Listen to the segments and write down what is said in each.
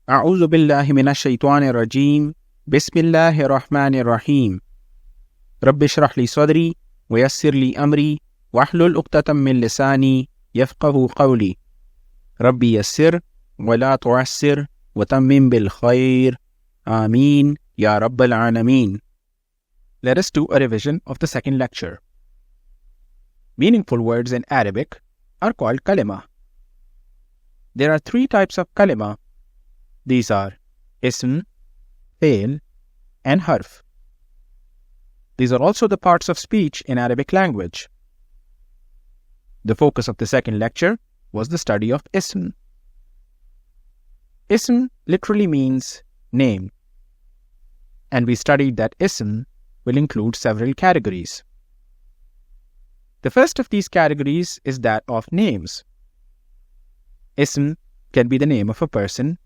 أعوذ بالله من الشيطان الرجيم بسم الله الرحمن الرحيم رب اشرح لي صدري ويسر لي أمري واحلل عقدة من لساني يفقه قولي ربي يسر ولا تعسر وتمم بالخير آمين يا رب العالمين. Let us do a revision of the second lecture. Meaningful words in Arabic are called kalima. There are three types of kalima. These are ism, fail, and harf. These are also the parts of speech in Arabic language. The focus of the second lecture was the study of ism. Ism literally means name, and we studied that ism will include several categories. The first of these categories is that of names. Ism can be the name of a person,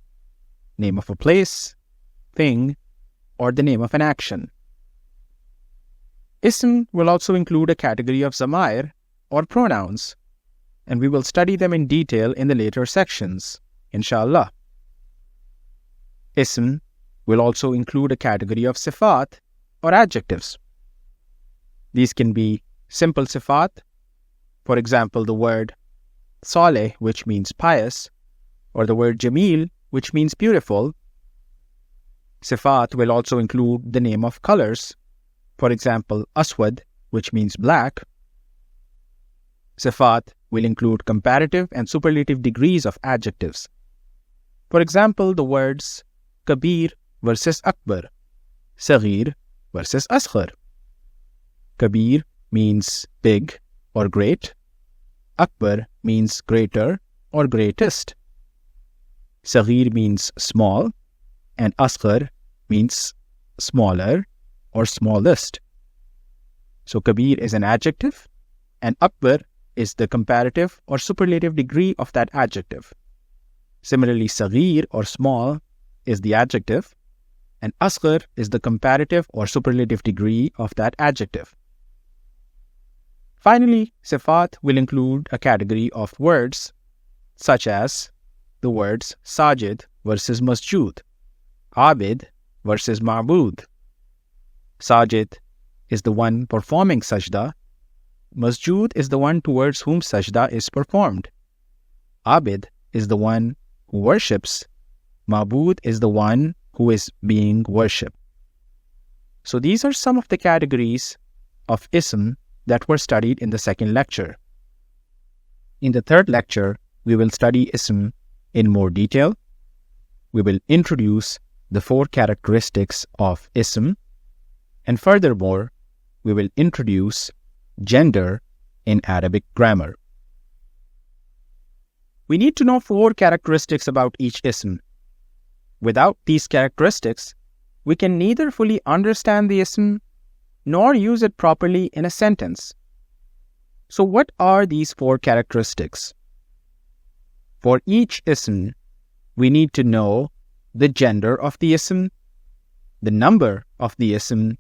name of a place, thing, or the name of an action. Ism will also include a category of zamair or pronouns, and we will study them in detail in the later sections, inshallah. Ism will also include a category of sifat or adjectives. These can be simple sifat, for example the word saleh, which means pious, or the word jameel, which means beautiful. Sifat will also include the name of colors, for example aswad, which means black. Sifat will include comparative and superlative degrees of adjectives. For example, the words kabir versus akbar, saghir versus asghar. Kabir means big or great. Akbar means greater or greatest. Saghir means small, and asghar means smaller or smallest. So kabir is an adjective, and akbar is the comparative or superlative degree of that adjective. Similarly, saghir or small is the adjective, and asghar is the comparative or superlative degree of that adjective. Finally, sifat will include a category of words such as the words sajid versus masjud, abid versus ma'bud. Sajid is the one performing sajda. Masjud is the one towards whom sajda is performed. Abid is the one who worships. Ma'bud is the one who is being worshipped. So these are some of the categories of ism that were studied in the second lecture. In the third lecture, we will study ism in more detail. We will introduce the four characteristics of ism, and furthermore, we will introduce gender in Arabic grammar. We need to know four characteristics about each ism. Without these characteristics, we can neither fully understand the ism nor use it properly in a sentence. So what are these four characteristics? For each ism, we need to know the gender of the ism, the number of the ism,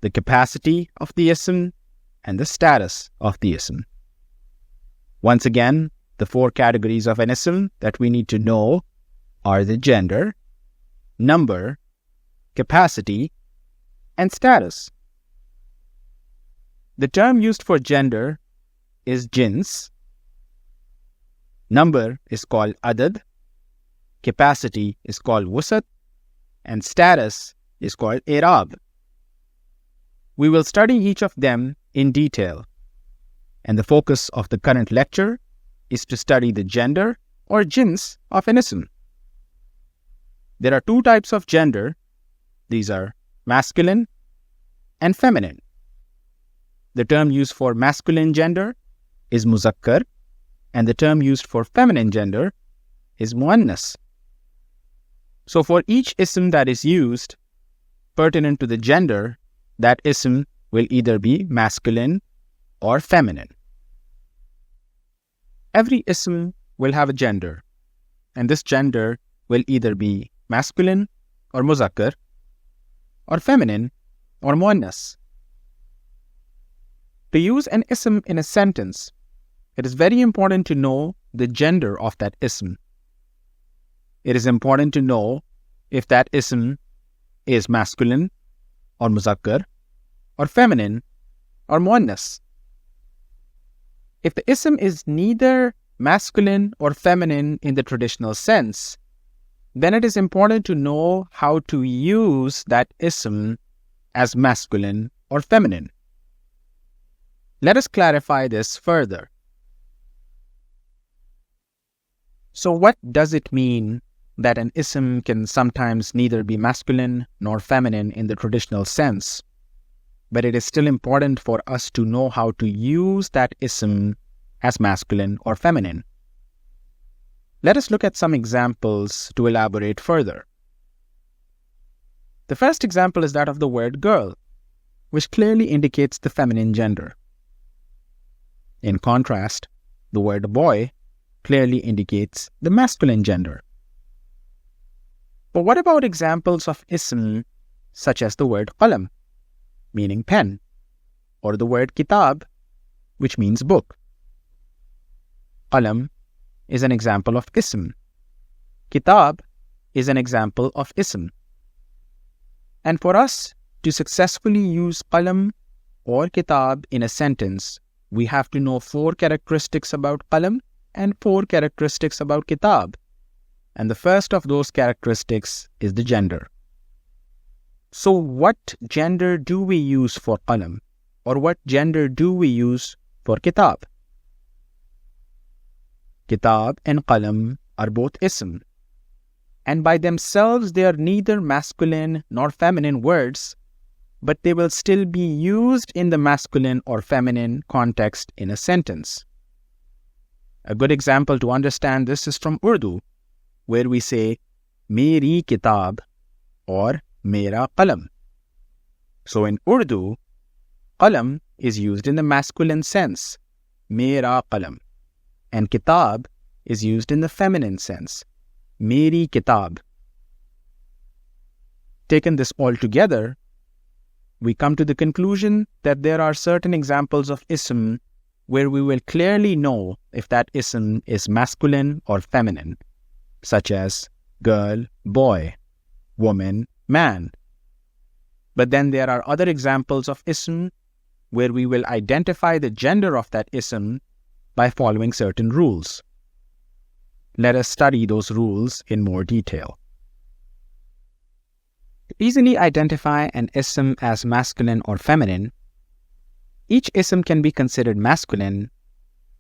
the capacity of the ism, and the status of the ism. Once again, the four categories of an ism that we need to know are the gender, number, capacity, and status. The term used for gender is jins. Number is called adad, capacity is called wusat, and status is called i'rab. We will study each of them in detail, and the focus of the current lecture is to study the gender or jins of an ism. There are two types of gender. These are masculine and feminine. The term used for masculine gender is muzakkar, and the term used for feminine gender is muannas. So for each ism that is used pertinent to the gender, that ism will either be masculine or feminine. Every ism will have a gender, and this gender will either be masculine or muzakkar, or feminine or muannas. To use an ism in a sentence, it is very important to know the gender of that ism. it is important to know if that ism is masculine or muzakkar or feminine or muannas. If the ism is neither masculine or feminine in the traditional sense, then it is important to know how to use that ism as masculine or feminine. Let us clarify this further. So what does it mean that an ism can sometimes neither be masculine nor feminine in the traditional sense, but it is still important for us to know how to use that ism as masculine or feminine? Let us look at some examples to elaborate further. The first example is that of the word girl, which clearly indicates the feminine gender. In contrast, the word boy clearly indicates the masculine gender. But what about examples of ism such as the word qalam, meaning pen, or the word kitab, which means book? Qalam is an example of ism. Kitab is an example of ism. And for us to successfully use qalam or kitab in a sentence, we have to know 4 characteristics about qalam and 4 characteristics about kitab. And the first of those characteristics is the gender. So what gender do we use for qalam, or what gender do we use for kitab? Kitab and qalam are both ism, and by themselves they are neither masculine nor feminine words, but they will still be used in the masculine or feminine context in a sentence. A good example to understand this is from Urdu, where we say meri kitab or mera qalam. So in Urdu, qalam is used in the masculine sense, mera qalam, and kitab is used in the feminine sense, meri kitab. Taken this all together, we come to the conclusion that there are certain examples of ism where we will clearly know if that ism is masculine or feminine, such as girl, boy, woman, man. But then there are other examples of ism where we will identify the gender of that ism by following certain rules. Let us study those rules in more detail. To easily identify an ism as masculine or feminine, each ism can be considered masculine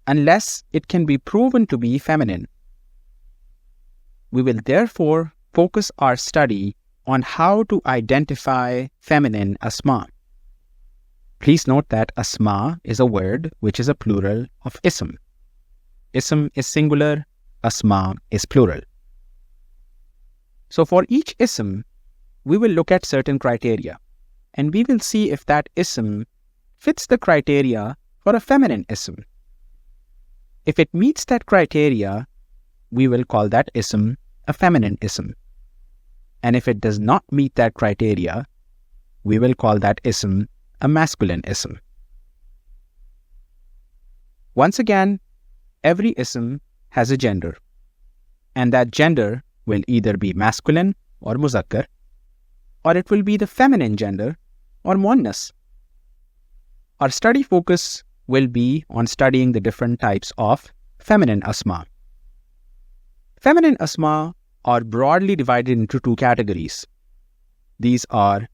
unless it can be proven to be feminine. We will therefore focus our study on how to identify feminine asma. Please note that asma is a word which is a plural of ism. Ism is singular, asma is plural. So for each ism, we will look at certain criteria, and we will see if that ism fits the criteria for a feminine ism. If it meets that criteria, we will call that ism a feminine ism. And if it does not meet that criteria, we will call that ism a masculine ism. Once again, every ism has a gender, and that gender will either be masculine or muzakkar, or it will be the feminine gender or muannas. Our study focus will be on studying the different types of feminine asma. Feminine asma are broadly divided into 2 categories. These are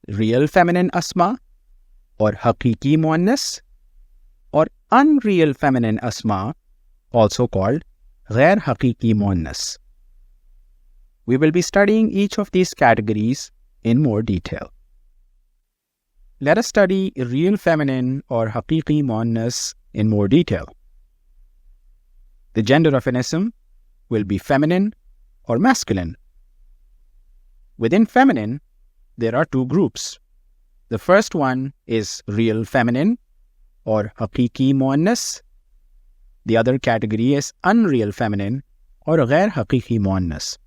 real feminine asma or haqiqi muannas, or unreal feminine asma, also called ghair haqiqi muannas. We will be studying each of these categories in more detail. Let us study real feminine or haqiqi muannas in more detail. The gender of an ism will be feminine or masculine. Within feminine, there are 2 groups. The first one is real feminine or haqiqi muannas. The other category is unreal feminine or ghair haqiqi muannas.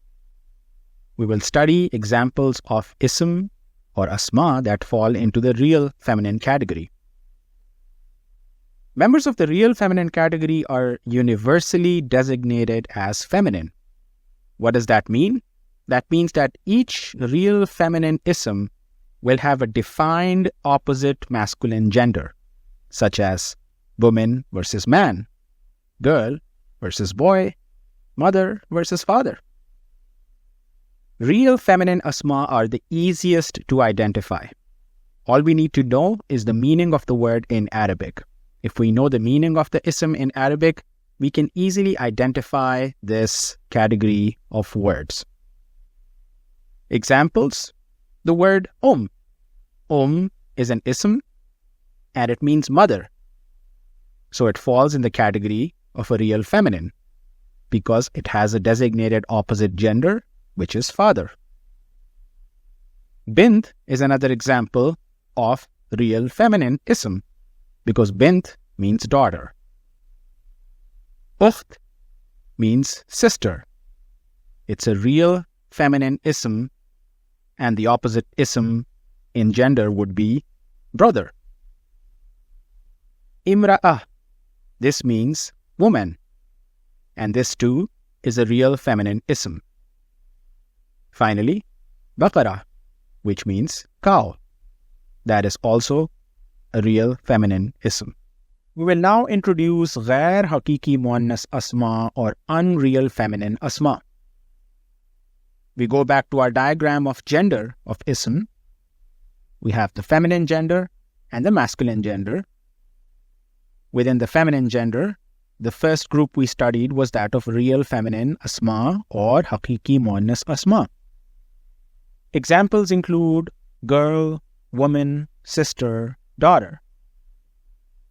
We will study examples of ism or asma that fall into the real feminine category. Members of the real feminine category are universally designated as feminine. What does that mean? That means that each real feminine ism will have a defined opposite masculine gender, such as woman versus man, girl versus boy, mother versus father. Real feminine asma are the easiest to identify. All we need to know is the meaning of the word in Arabic. If we know the meaning of the ism in Arabic, we can easily identify this category of words. Examples: the word is an ism and it means mother. So it falls in the category of a real feminine because it has a designated opposite gender, which is father. Bint is another example of real feminine ism because bint means daughter. Ukht means sister. It's a real feminine ism and the opposite ism in gender would be brother. Imra'ah, this means woman, and this too is a real feminine ism. Finally, baqara, which means cow. That is also a real feminine ism. We will now introduce ghair hakiki muannas asma or unreal feminine asma. We go back to our diagram of gender of ism. We have the feminine gender and the masculine gender. Within the feminine gender, the first group we studied was that of real feminine asma or hakiki muannas asma. Examples include girl, woman, sister, daughter.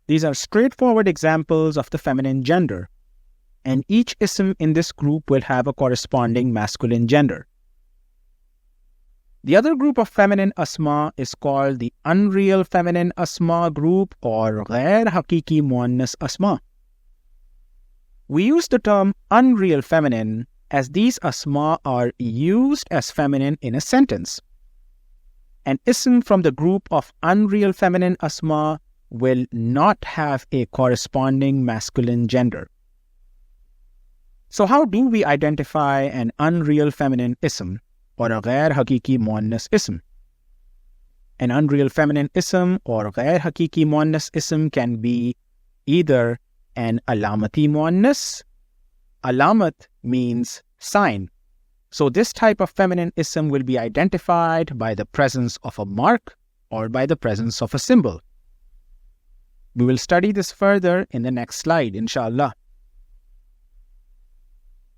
These are straightforward examples of the feminine gender, and each ism in this group will have a corresponding masculine gender. The other group of feminine asma is called the unreal feminine asma group or ghair hakiki muannas asma. We use the term unreal feminine as these asma are used as feminine in a sentence. An ism from the group of unreal feminine asma will not have a corresponding masculine gender. So how do we identify an unreal feminine ism or a ghair hakiki muannas ism? An unreal feminine ism or ghair hakiki muannas ism can be either an alamati muannas. Alamat means sign. So this type of feminine ism will be identified by the presence of a mark or by the presence of a symbol. We will study this further in the next slide, inshallah.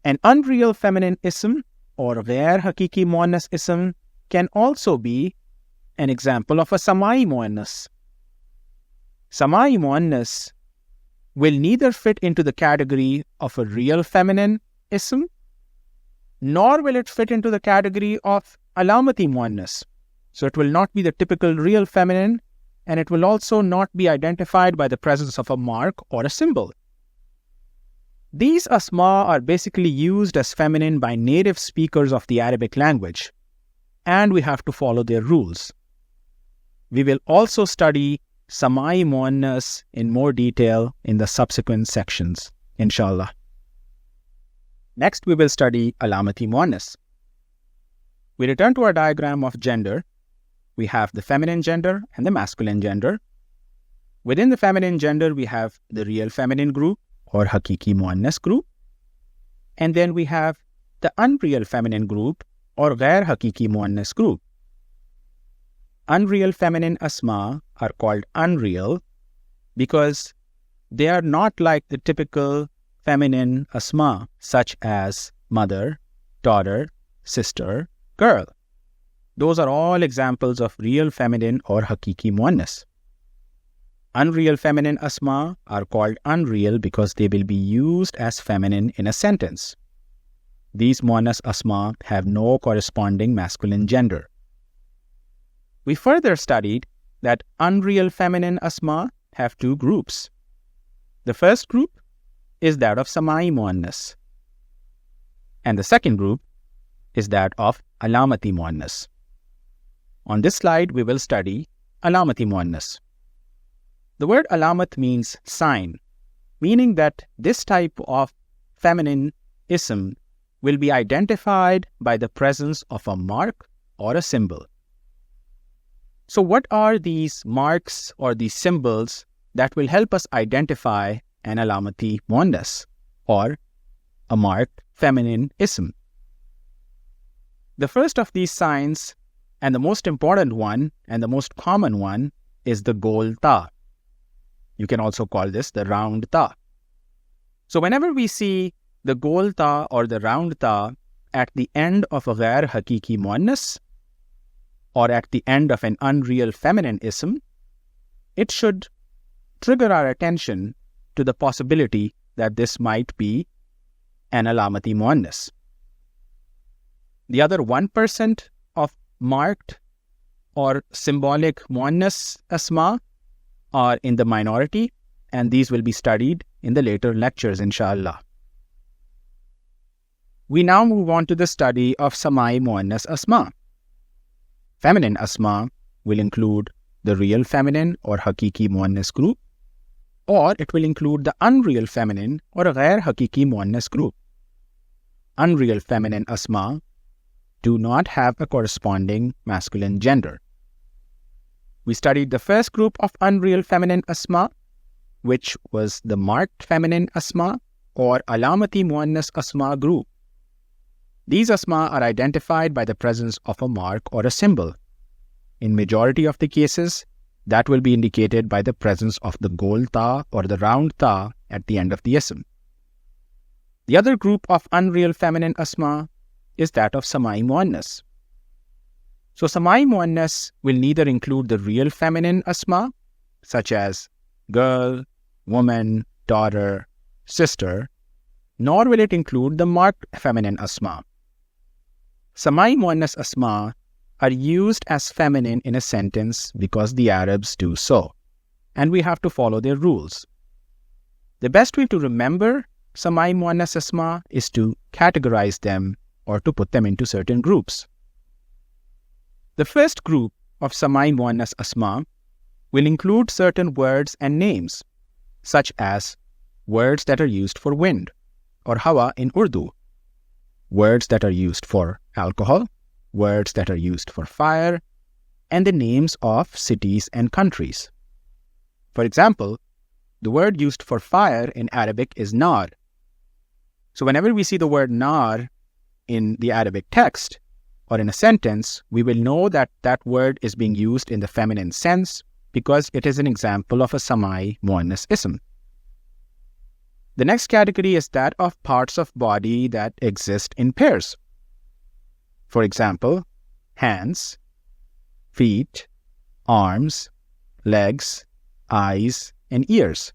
An unreal feminine ism or ghair hakiki muannas ism can also be an example of a samai muannas. Samai muannas will neither fit into the category of a real feminine ism, nor will it fit into the category of alamati muannas. So it will not be the typical real feminine, and it will also not be identified by the presence of a mark or a symbol. These asma are basically used as feminine by native speakers of the Arabic language, and we have to follow their rules. We will also study samai muannas in more detail in the subsequent sections, inshallah. Next, we will study alamati muannas. We return to our diagram of gender. We have the feminine gender and the masculine gender. Within the feminine gender, we have the real feminine group or hakiki muannas group. And then we have the unreal feminine group or ghair hakiki muannas group. Unreal feminine asma are called unreal because they are not like the typical feminine asma such as mother, daughter, sister, girl. Those are all examples of real feminine or hakiki muannas. Unreal feminine asma are called unreal because they will be used as feminine in a sentence. These muannas asma have no corresponding masculine gender. We further studied that unreal feminine asma have two groups. The first group is that of samai muannas, and the second group is that of alamati muannas. On this slide, we will study alamati muannas. The word alamat means sign, meaning that this type of feminine ism will be identified by the presence of a mark or a symbol. So what are these marks or these symbols that will help us identify an alamati muannas or a marked feminine ism? The first of these signs, and the most important one and the most common one, is the gol ta. You can also call this the round ta. So whenever we see the gol ta or the round ta at the end of a ghair hakiki muannas or at the end of an unreal feminine ism, it should trigger our attention to the possibility that this might be an alamati muannas. The other 1% of marked or symbolic muannas asma are in the minority, and these will be studied in the later lectures, inshallah. We now move on to the study of samai muannas asma. Feminine asma will include the real feminine or hakiki muannas group, or it will include the unreal feminine or ghair hakiki muannas group. Unreal feminine asma do not have a corresponding masculine gender. We studied the first group of unreal feminine asma, which was the marked feminine asma or alamati muannas asma group. These asma are identified by the presence of a mark or a symbol. In majority of the cases, that will be indicated by the presence of the gol ta or the round ta at the end of the ism. The other group of unreal feminine asma is that of samai muannas. So samai muannas will neither include the real feminine asma, such as girl, woman, daughter, sister, nor will it include the marked feminine asma. Samai muannas asma are used as feminine in a sentence because the Arabs do so, and we have to follow their rules. The best way to remember samai muannas asma is to categorize them or to put them into certain groups. The first group of samai muannas asma will include certain words and names, such as words that are used for wind, or hawa in Urdu, words that are used for alcohol, words that are used for fire, and the names of cities and countries. For example, the word used for fire in Arabic is nar. So whenever we see the word nar in the Arabic text or in a sentence, we will know that that word is being used in the feminine sense because it is an example of a samai muannas ism. The next category is that of parts of body that exist in pairs. For example, hands, feet, arms, legs, eyes, and ears.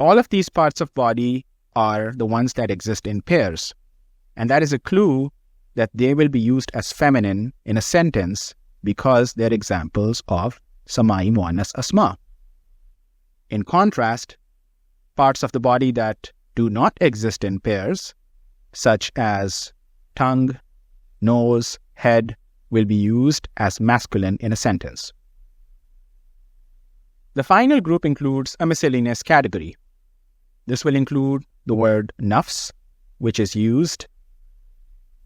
All of these parts of body are the ones that exist in pairs, and that is a clue that they will be used as feminine in a sentence because they're examples of samai muannas asma. In contrast, parts of the body that do not exist in pairs, such as tongue, nose, head, will be used as masculine in a sentence. The final group includes a miscellaneous category. This will include the word nafs, which is used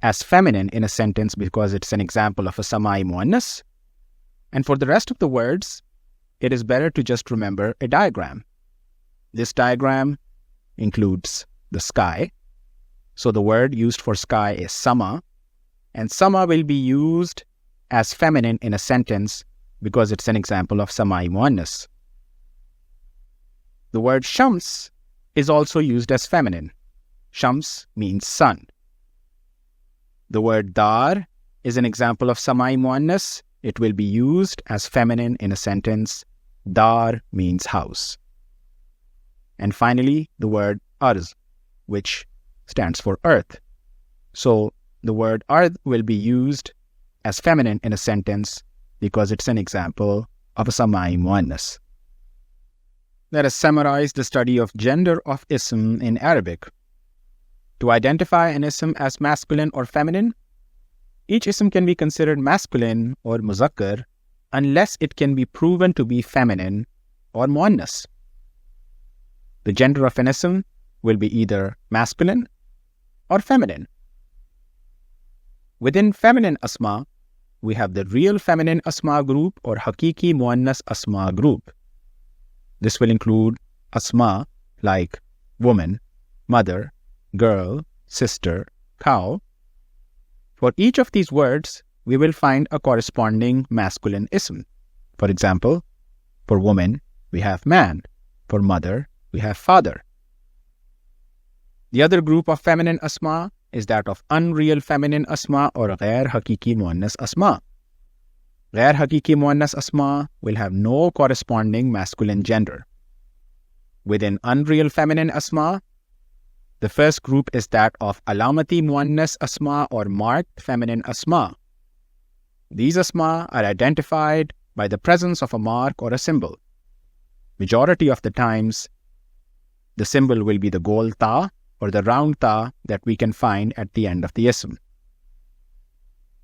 as feminine in a sentence because it's an example of a samai muannas. And for the rest of the words, it is better to just remember a diagram. This diagram includes the sky. So the word used for sky is sama, and sama will be used as feminine in a sentence because it's an example of samai muannas. The word shams is also used as feminine. Shams means sun. The word dar is an example of samai muannas. It will be used as feminine in a sentence. Dar means house. And finally, the word arz, which stands for earth. So the word arz will be used as feminine in a sentence because it's an example of a samai muannas. Let us summarize the study of gender of ism in Arabic. To identify an ism as masculine or feminine, each ism can be considered masculine or muzakkar unless it can be proven to be feminine or muannas. The gender of an ism will be either masculine or feminine, Within feminine asma, we have the real feminine asma group or hakiki muannas asma group. This will include asma like woman, mother, girl, sister, cow. For each of these words, we will find a corresponding masculine ism. For example, for woman, we have man. For mother, we have father. The other group of feminine asma is that of unreal feminine asma or ghair hakiki muannas asma. Ghair hakiki muannas asma will have no corresponding masculine gender. Within unreal feminine asma, the first group is that of alamati muannas asma or marked feminine asma. These asma are identified by the presence of a mark or a symbol. Majority of the times, the symbol will be the gol ta or the round ta that we can find at the end of the ism.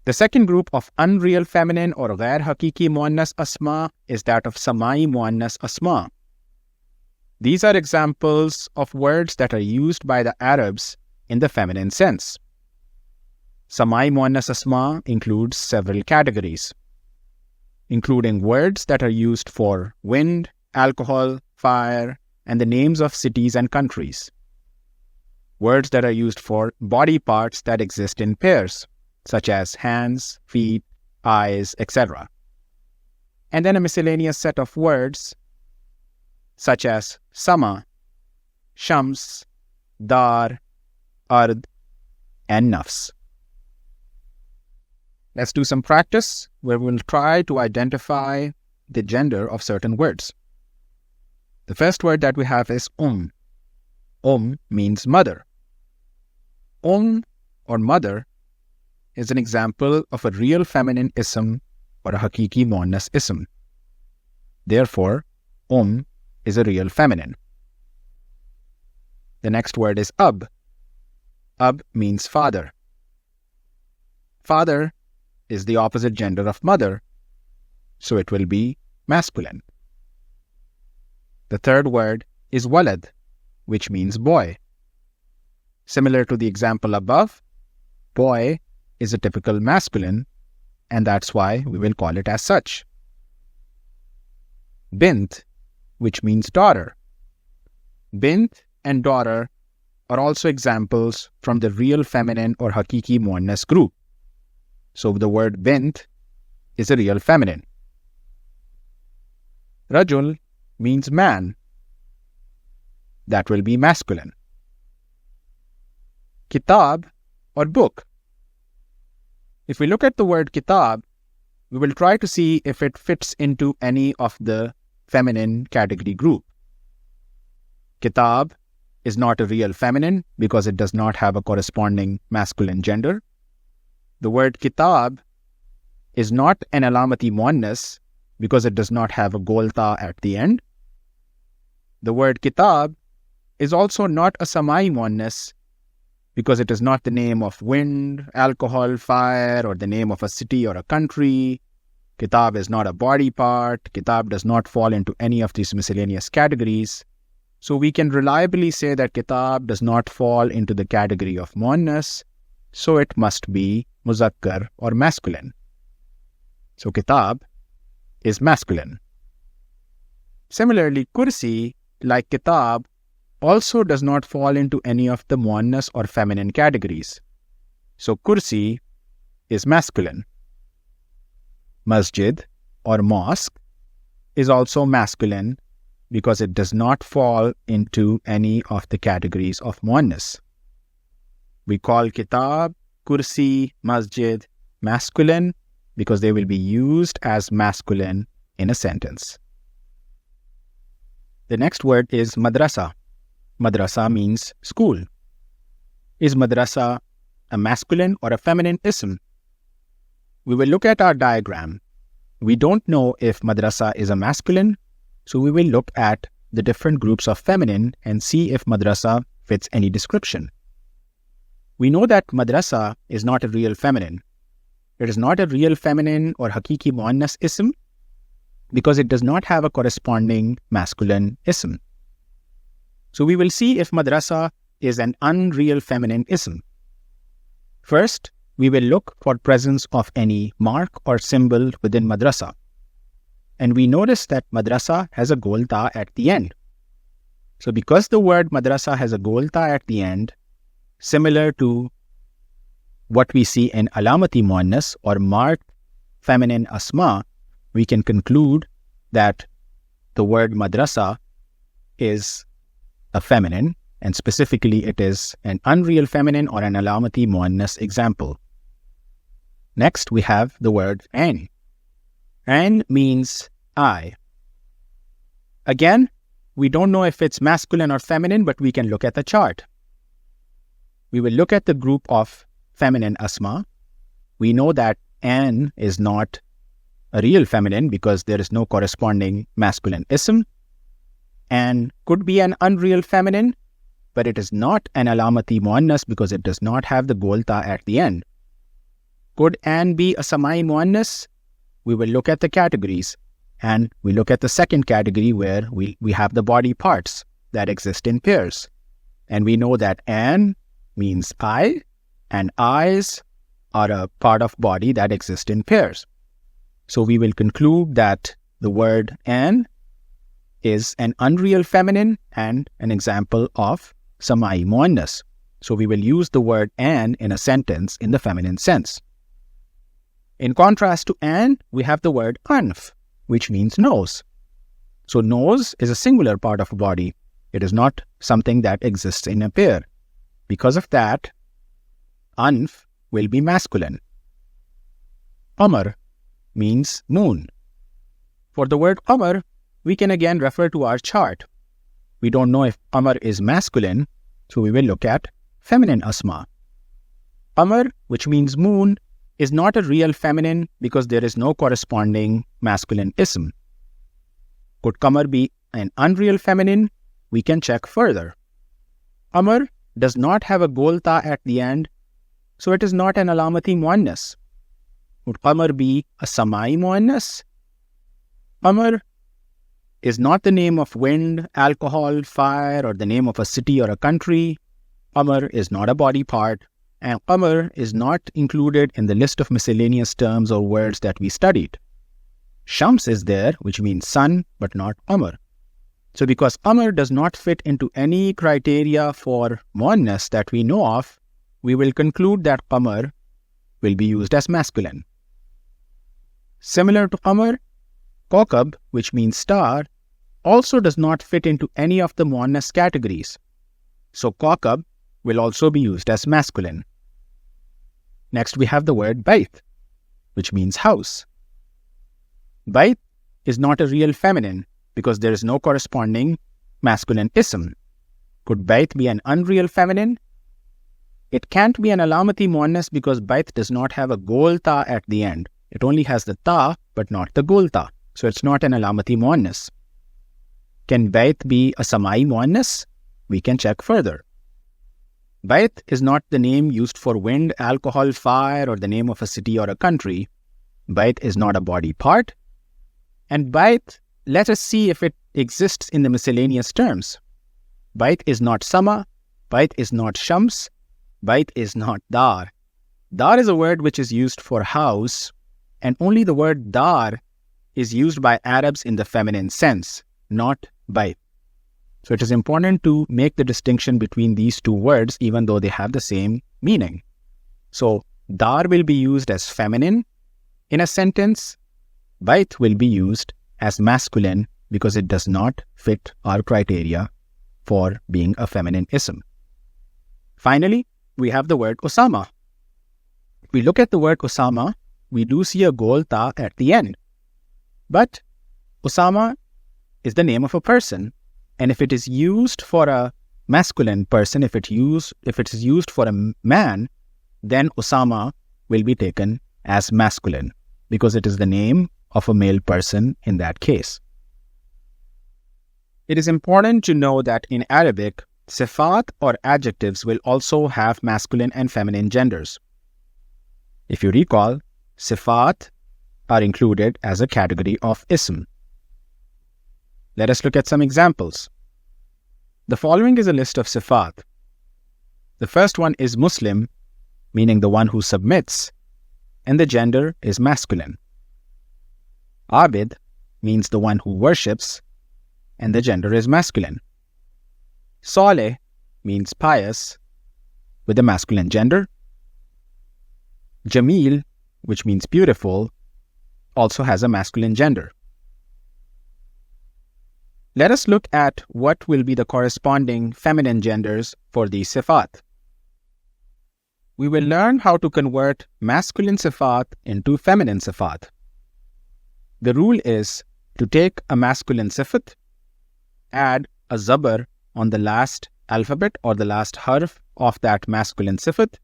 The second group of unreal feminine or ghair hakiki muannas asma is that of samai muannas asma. These are examples of words that are used by the Arabs in the feminine sense. Samai muannas asma includes several categories, including words that are used for wind, alcohol, fire, and the names of cities and countries. Words that are used for body parts that exist in pairs, such as hands, feet, eyes, etc. And then a miscellaneous set of words such as sama, shams, dar, ard, and nafs. Let's do some practice where we'll try to identify the gender of certain words. The first word that we have is means mother. Or mother is an example of a real feminine ism or a hakiki muannas ism. Therefore, is a real feminine. The next word is ab. Ab means father. Father is the opposite gender of mother, so it will be masculine. The third word is walad, which means boy. Similar to the example above, boy is a typical masculine, and that's why we will call it as such. Bint, which means daughter. Bint and daughter are also examples from the real feminine or hakiki muannas group. So the word bint is a real feminine. Rajul means man. That will be masculine. Kitab or book. If we look at the word kitab, we will try to see if it fits into any of the feminine category group. Kitab is not a real feminine because it does not have a corresponding masculine gender. The word kitab is not an alamati muannas because it does not have a gol ta at the end. The word kitab is also not a samai muannas because it is not the name of wind, alcohol, fire, or the name of a city or a country. Kitab is not a body part. Kitab does not fall into any of these miscellaneous categories. So we can reliably say that kitab does not fall into the category of muannas, so it must be muzakkar or masculine. So kitab is masculine. Similarly, kursi, like kitab, also does not fall into any of the muannas or feminine categories. So kursi is masculine. Masjid or mosque is also masculine because it does not fall into any of the categories of muannas. We call kitab, kursi, masjid masculine because they will be used as masculine in a sentence. The next word is madrasa. Madrasa means school. Is madrasa a masculine or a feminine ism? We will look at our diagram. We don't know if madrasa is a masculine, so we will look at the different groups of feminine and see if madrasa fits any description. We know that madrasa is not a real feminine. It is not a real feminine or hakiki muannas ism because it does not have a corresponding masculine ism. So we will see if madrasa is an unreal feminine ism. First, we will look for presence of any mark or symbol within madrasa. And we notice that madrasa has a gol ta at the end. So because the word madrasa has a gol ta at the end, similar to what we see in alamati muannas or marked feminine asma, we can conclude that the word madrasa is a feminine, and specifically it is an unreal feminine or an alamati muannas example. Next, we have the word an. An means eye. Again, we don't know if it's masculine or feminine, but we can look at the chart. We will look at the group of feminine asma. We know that an is not a real feminine because there is no corresponding masculine ism. An could be an unreal feminine, but it is not an alamati muannas because it does not have the gol ta at the end. Could an be a samai muannas? We will look at the categories, and we look at the second category where we have the body parts that exist in pairs. And we know that an means eye, and eyes are a part of body that exist in pairs. So we will conclude that the word an is an unreal feminine and an example of samai muannas. So we will use the word an in a sentence in the feminine sense. In contrast to an, we have the word anf, which means nose. So nose is a singular part of a body. It is not something that exists in a pair. Because of that, anf will be masculine. Qamar means moon. For the word qamar, we can again refer to our chart. We don't know if qamar is masculine, so we will look at feminine asma. Qamar, which means moon, is not a real feminine because there is no corresponding masculine ism. Could qamar be an unreal feminine? We can check further. Qamar does not have a gol ta at the end, so it is not an alamati muannas. Would qamar be a samai muannas? Qamar is not the name of wind, alcohol, fire, or the name of a city or a country. Qamar is not a body part, and qamar is not included in the list of miscellaneous terms or words that we studied. Shams is there, which means sun, but not qamar. So because qamar does not fit into any criteria for muannas that we know of, we will conclude that qamar will be used as masculine. Similar to qamar, Kaukab, which means star, also does not fit into any of the muannas categories. So Kaukab will also be used as masculine. Next we have the word Bait, which means house. Bait is not a real feminine because there is no corresponding masculine ism. Could Bait be an unreal feminine? It can't be an alamati muannas because Bait does not have a gol ta at the end. It only has the ta but not the gol ta. So it's not an alamati muannas. Can Bait be a samai muannas? We can check further. Bait is not the name used for wind, alcohol, fire, or the name of a city or a country. Bait is not a body part. And Bait, let us see if it exists in the miscellaneous terms. Bait is not sama. Bait is not shams. Bait is not dar. Dar is a word which is used for house, and only the word dar is used by Arabs in the feminine sense, not bait. So it is important to make the distinction between these two words even though they have the same meaning. So dar will be used as feminine in a sentence. Bait will be used as masculine because it does not fit our criteria for being a feminine ism. Finally, we have the word Osama. If we look at the word Osama, we do see a gol ta at the end. But Osama is the name of a person. And if it is used for a masculine person, if it is used for a man, then Osama will be taken as masculine because it is the name of a male person in that case. It is important to know that in Arabic, sifat or adjectives will also have masculine and feminine genders. If you recall, sifat are included as a category of ism. Let us look at some examples. The following is a list of sifat. The first one is Muslim, meaning the one who submits, and the gender is masculine. Abid means the one who worships, and the gender is masculine. Saleh means pious, with a masculine gender. Jamil, which means beautiful, also has a masculine gender. Let us look at what will be the corresponding feminine genders for these sifat. We will learn how to convert masculine sifat into feminine sifat. The rule is to take a masculine sifat, add a zabar on the last alphabet or the last harf of that masculine sifat,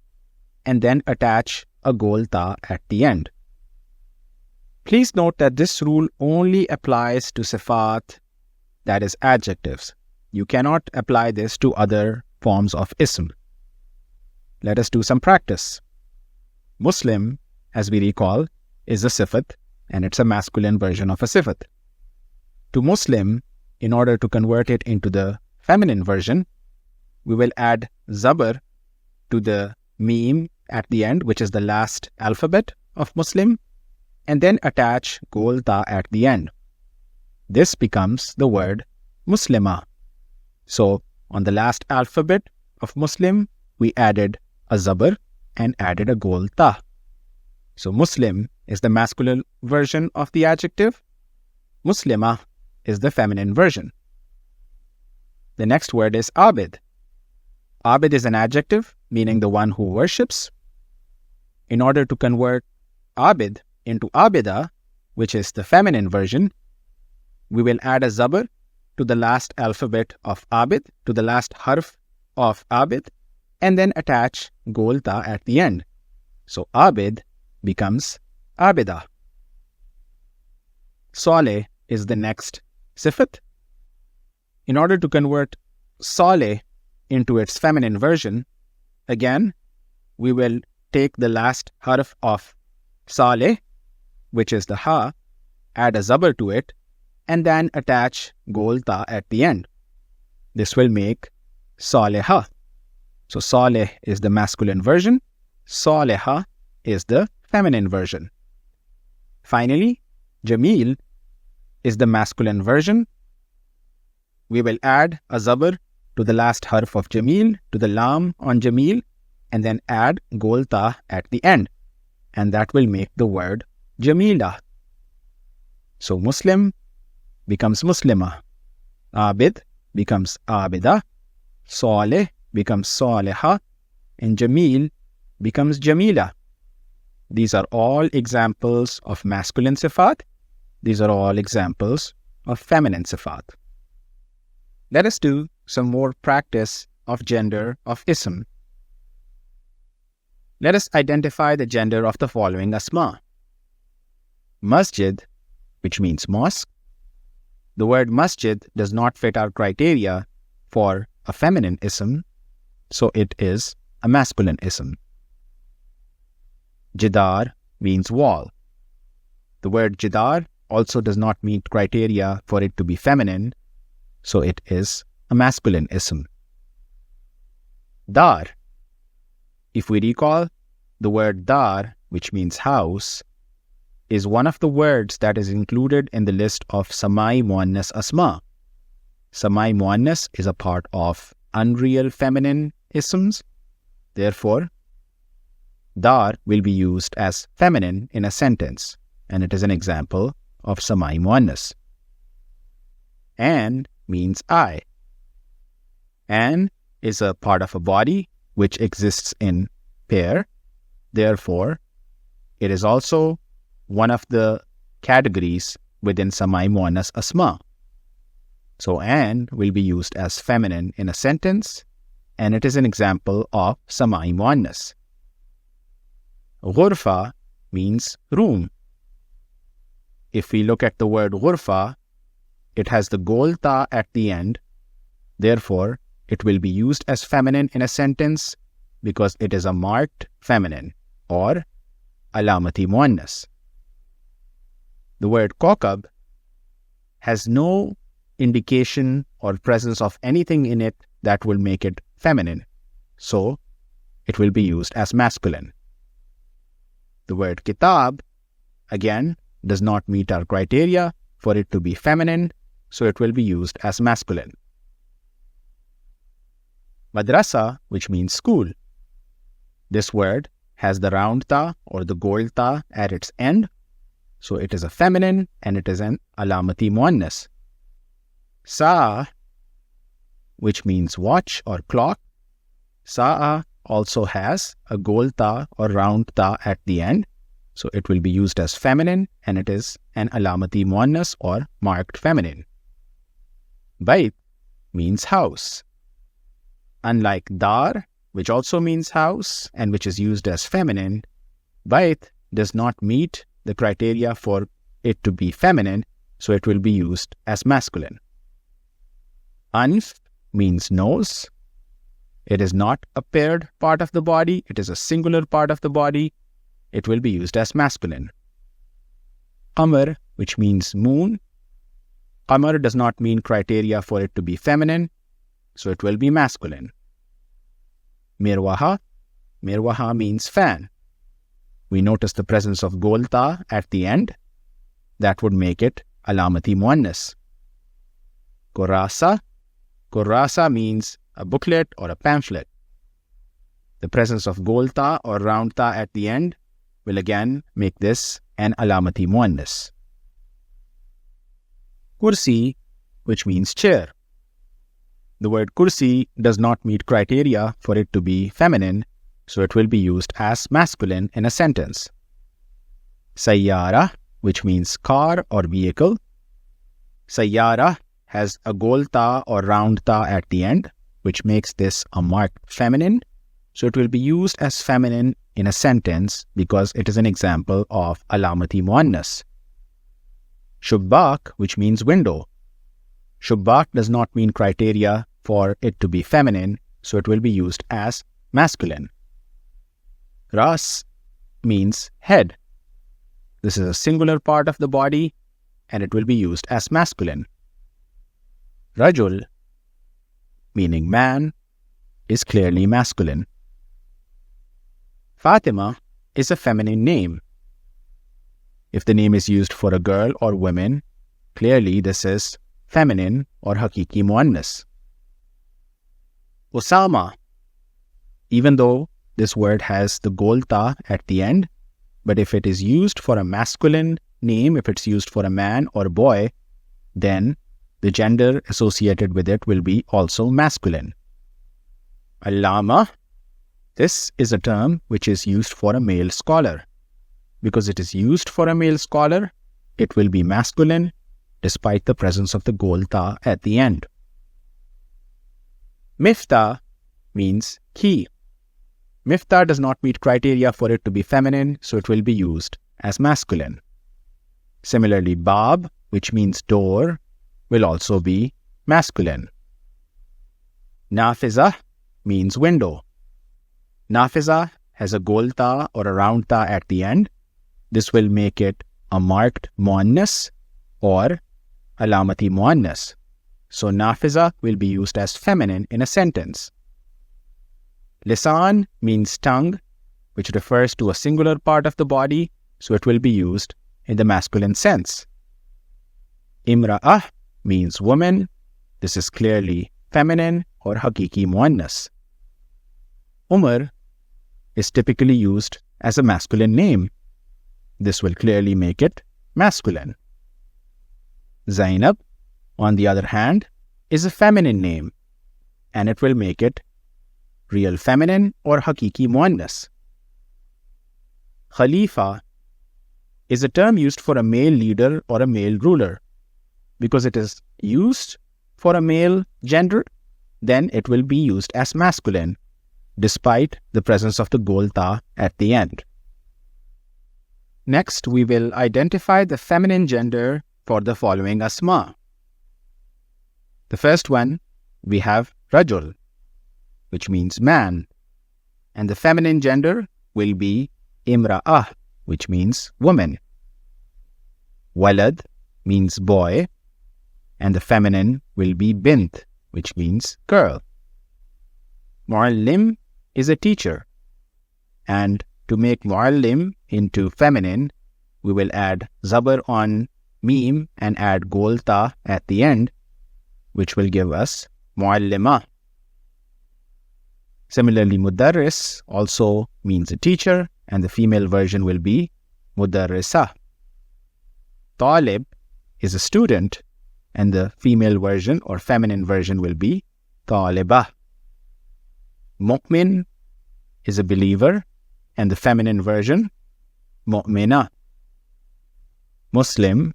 and then attach a gol ta at the end. Please note that this rule only applies to sifat, that is adjectives. You cannot apply this to other forms of ism. Let us do some practice. Muslim, as we recall, is a sifat, and it's a masculine version of a sifat. To Muslim, in order to convert it into the feminine version, we will add zabar to the meme at the end, which is the last alphabet of Muslim, and then attach gol ta at the end. This becomes the word Muslima. So, on the last alphabet of Muslim, we added a zabar and added a gol ta. So, Muslim is the masculine version of the adjective. Muslima is the feminine version. The next word is abid. Abid is an adjective, meaning the one who worships. In order to convert abid into abida, which is the feminine version, we will add a zabar to the last alphabet of abid, to the last harf of abid, and then attach gol ta at the end. So abid becomes abida. Saleh is the next sifat. In order to convert saleh into its feminine version, again, we will take the last harf of saleh, which is the ha, add a zabar to it, and then attach gol ta at the end. This will make saleha. So saleh is the masculine version, saleha is the feminine version. Finally, jamil is the masculine version. We will add a zabar to the last harf of jamil, to the lam on jamil, and then add gol ta at the end. And that will make the word jamila. So Muslim becomes muslima, abid becomes abida, saleh becomes saleha, and jamil becomes jamila. These are all examples of masculine sifat. These are all examples of feminine sifat. Let us do some more practice of gender of ism. Let us identify the gender of the following asma. Masjid, which means mosque. The word masjid does not fit our criteria for a feminine ism, so it is a masculine ism. Jidar means wall. The word jidar also does not meet criteria for it to be feminine, so it is a masculine ism. Dar. If we recall, the word dar, which means house, is one of the words that is included in the list of samai muannas asma. Samai muannas is a part of unreal feminine isms. Therefore, dar will be used as feminine in a sentence, and it is an example of samai muannas. An means eye. An is a part of a body which exists in pair. Therefore, it is also one of the categories within samai muannas asma. So an will be used as feminine in a sentence, and it is an example of samai muannas. Ghurfa means room. If we look at the word ghurfa, it has the gol ta at the end. Therefore, it will be used as feminine in a sentence because it is a marked feminine or alamati muannas. The word kokab has no indication or presence of anything in it that will make it feminine. So, it will be used as masculine. The word kitab, again, does not meet our criteria for it to be feminine, so it will be used as masculine. Madrasa, which means school. This word has the round ta or the gold ta at its end, so it is a feminine and it is an alamati muannas. Sa'a, which means watch or clock. Sa'a also has a gold ta or round ta at the end, so it will be used as feminine and it is an alamati muannas or marked feminine. Bait means house. Unlike dar, which also means house and which is used as feminine, bait does not meet the criteria for it to be feminine, so it will be used as masculine. Anf means nose. It is not a paired part of the body, it is a singular part of the body. It will be used as masculine. Qamar, which means moon. Qamar does not mean criteria for it to be feminine, so it will be masculine. Mirwaha. Mirwaha means fan. We notice the presence of golta at the end. That would make it alamati muannas. Kurasa. Kurasa means a booklet or a pamphlet. The presence of golta or round ta at the end will again make this an alamati muannas. Kursi, which means chair. The word kursi does not meet criteria for it to be feminine, so it will be used as masculine in a sentence. Sayyara, which means car or vehicle. Sayyara has a gol ta or round ta at the end, which makes this a marked feminine, so it will be used as feminine in a sentence because it is an example of alamati muannas. Shubbak, which means window. Shubbak does not mean criteria for it to be feminine, so it will be used as masculine. Ras means head. This is a singular part of the body and it will be used as masculine. Rajul, meaning man, is clearly masculine. Fatima is a feminine name. If the name is used for a girl or woman, clearly this is feminine or hakiki muannas. Osama, even though this word has the gol ta at the end, but if it is used for a masculine name, if it's used for a man or boy, then the gender associated with it will be also masculine. Allama, this is a term which is used for a male scholar. Because it is used for a male scholar, it will be masculine despite the presence of the gol ta at the end. Miftah means key. Miftah does not meet criteria for it to be feminine, so it will be used as masculine. Similarly, bab, which means door, will also be masculine. Nafiza means window. Nafiza has a gol ta or a round ta at the end. This will make it a marked muannas or alamati muannas. So nafiza will be used as feminine in a sentence. Lisan means tongue, which refers to a singular part of the body, so it will be used in the masculine sense. Imra'ah means woman. This is clearly feminine or hakiki muannas. Umar is typically used as a masculine name. This will clearly make it masculine. Zainab, on the other hand, is a feminine name, and it will make it real feminine or hakiki muannas. Khalifa is a term used for a male leader or a male ruler. Because it is used for a male gender, then it will be used as masculine, despite the presence of the gol ta at the end. Next, we will identify the feminine gender for the following asma. The first one, we have rajul, which means man, and the feminine gender will be imra'ah, which means woman. Walad means boy, and the feminine will be bint, which means girl. Muallim is a teacher, And to make muallim into feminine, we will add zabar on mim and add gol ta at the end, which will give us muallima. Similarly, mudarris also means a teacher, and the female version will be mudarrisa. Talib is a student, and the female version or feminine version will be taliba. Mu'min is a believer, and the feminine version, mu'mina. Muslim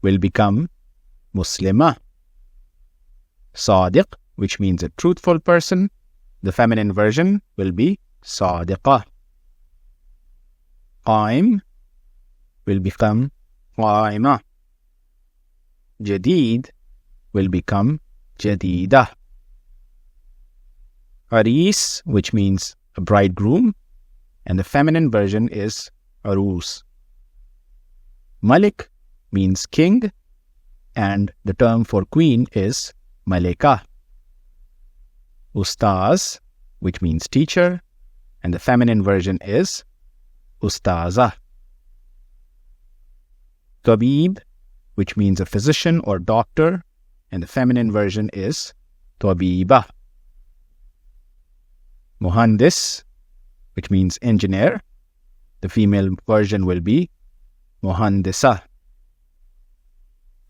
will become muslima. Sadiq, which means a truthful person, the feminine version will be sadiqa. Qaim will become qaima. Jadid will become jadida. Aris, which means a bridegroom, and the feminine version is arus. Malik means king, and the term for queen is malika. Ustaz, which means teacher, and the feminine version is ustaza. Tabib, which means a physician or doctor, and the feminine version is tabiba. Muhandis, which means engineer, the female version will be muhandisa.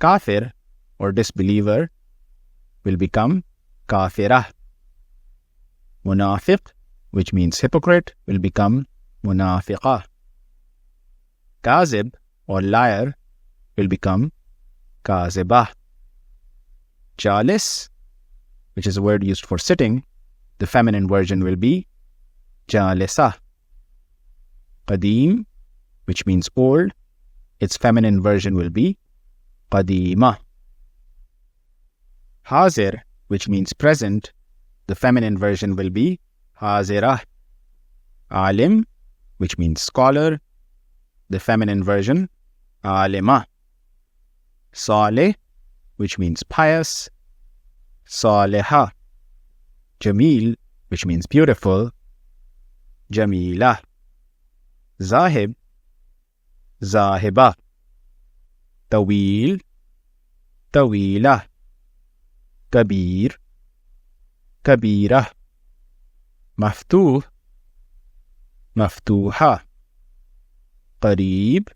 Kafir, or disbeliever, will become kafirah. Munafiq, which means hypocrite, will become munafiqah. Kazib, or liar, will become kazibah. Jalis, which is a word used for sitting, the feminine version will be jalisa. Qadim, which means old, its feminine version will be qadima. Hazir, which means present, the feminine version will be hazirah. Alim, which means scholar, the feminine version, alima. Saleh, which means pious, saleha. Jamil, which means beautiful, jamila. Zahib, zahiba. Tawil, tawila. Kabir, kabira. Maftuh, maftuha. Qareeb,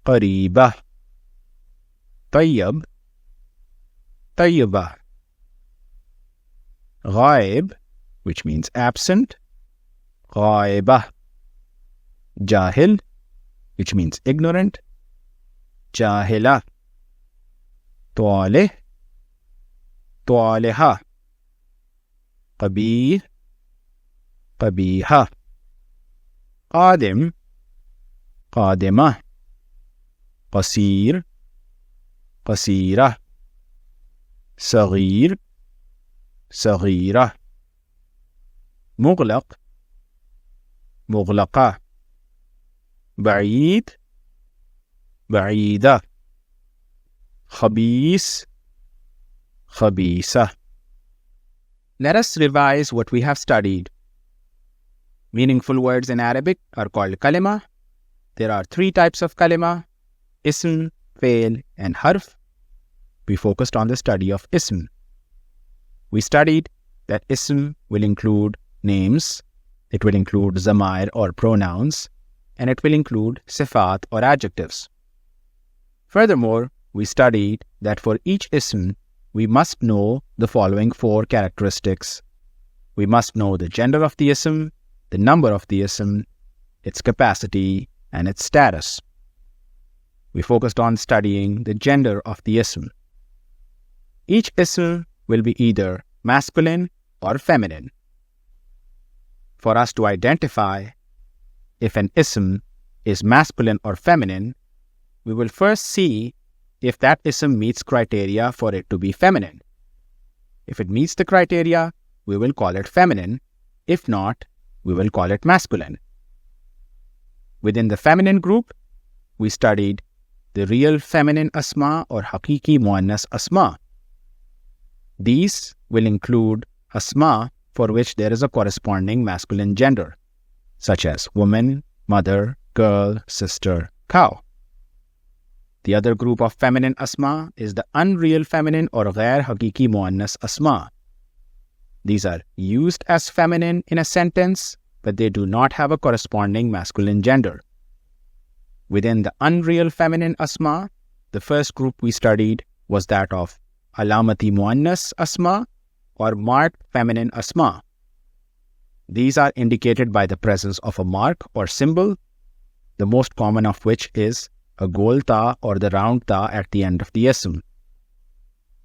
qareeba. Tayyib, tayyiba. Ghaib, which means absent, ghaiba. Jahil, which means ignorant, jahila. Tualeh, tualeha. Qabih, qabiha. Qadim, qadima. Qasir, qasira. Saghir, saghira. Mughlaq, mughlaqa. Ba'id, ba'ida. Khabis, khabisa. Let us revise what we have studied. Meaningful words in Arabic are called kalima. There are 3 types of kalima: ism, fail, and harf. We focused on the study of ism. We studied that ism will include names, it will include zamair or pronouns, and it will include sifat or adjectives. Furthermore, we studied that for each ism, we must know the following 4 characteristics. We must know the gender of the ism, the number of the ism, its capacity, and its status. We focused on studying the gender of the ism. Each ism will be either masculine or feminine. For us to identify if an ism is masculine or feminine, we will first see if that ism meets criteria for it to be feminine. If it meets the criteria, we will call it feminine. If not, we will call it masculine. Within the feminine group, we studied the real feminine asma or hakiki muannas asma. These will include asma for which there is a corresponding masculine gender. such as woman, mother, girl, sister, cow. The other group of feminine asma is the unreal feminine or ghair hakiki muannas asma. These are used as feminine in a sentence, but they do not have a corresponding masculine gender. Within the unreal feminine asma, the first group we studied was that of alamati muannas asma or marked feminine asma. These are indicated by the presence of a mark or symbol, the most common of which is a gol ta or the round ta at the end of the ism.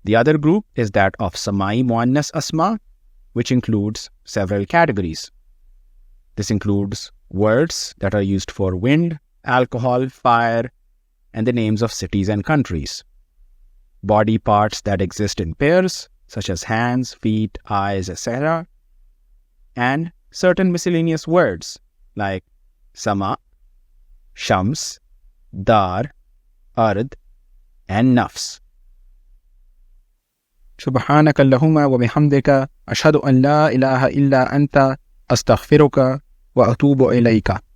The other group is that of samai muannas asma, which includes several categories. This includes words that are used for wind, alcohol, fire, and the names of cities and countries. Body parts that exist in pairs, such as hands, feet, eyes, etc. And certain miscellaneous words like sama, shams, dar, ard, and nafs. سبحانك اللهم وبحمدك أشهد أن لا إله إلا أنت أستغفرك وأتوب إليك.